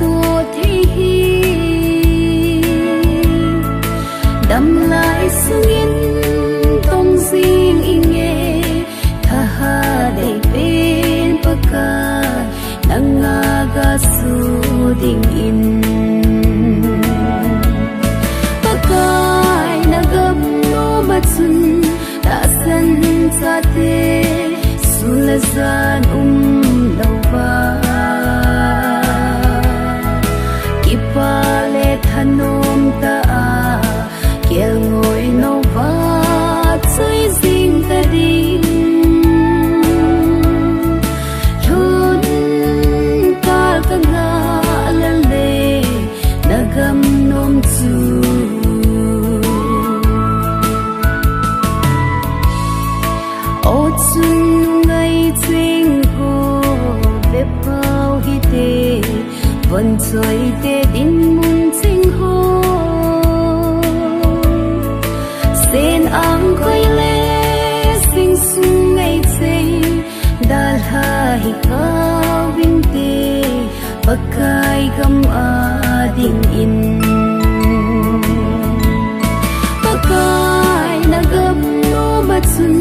tua thi đâm lại sung yên tông riêng in nghe tha ha đầy bên baka nang aga su ding in pakai nagam no matsun ta san sa te sulazan lawa kipale thanom ta kiel ngồi nâu va chơi dinh ta đi chun kal ka nga lale nagam nom chu o chun ngai ching ho be pau hi te vẫn chơi te din mun ching ho sen ang khoi le sing sung ngai chei dal ha hi ka win te pakai gam a ding in pakai nagam no matsun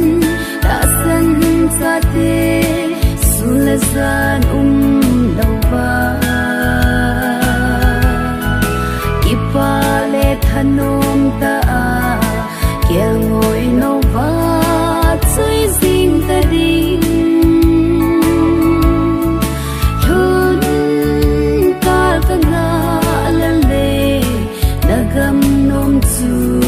ta san sa te sulazan lawa kipale thanom ta kiel ngồi nâu va chơi dinh ta đi chun kal ka nga lale nagam nom chu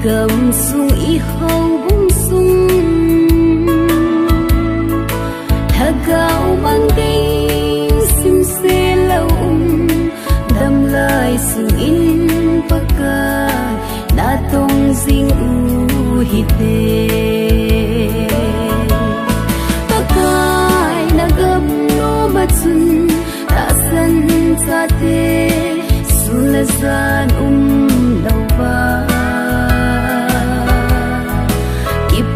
gam sung I hau bung sung thagau bang ding sim se lâu đâm lai sung in paka na tong sing u hi te pakai na gam no matsun ta san sa te sulazan lawa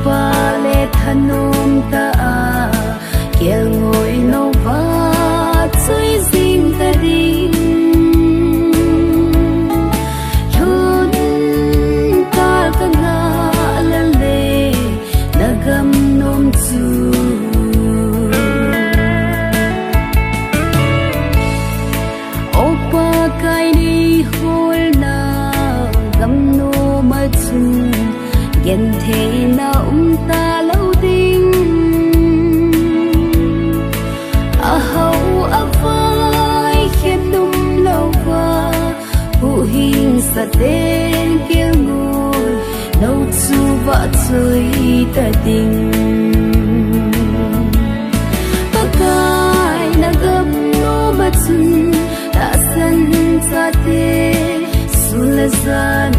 pale thanom ta kiel ngồi nâu va chơi dinh ta đi chun kal ka nga lale nagam nom chu opa kai ni hol na gam no matsun gen thế na ta lâu ding a hau a vai khen dum lâu va hu hin sa ten kiel ngồi nâu chu va chơi ta ding pakai nagam no matsun ta san sa te sulazan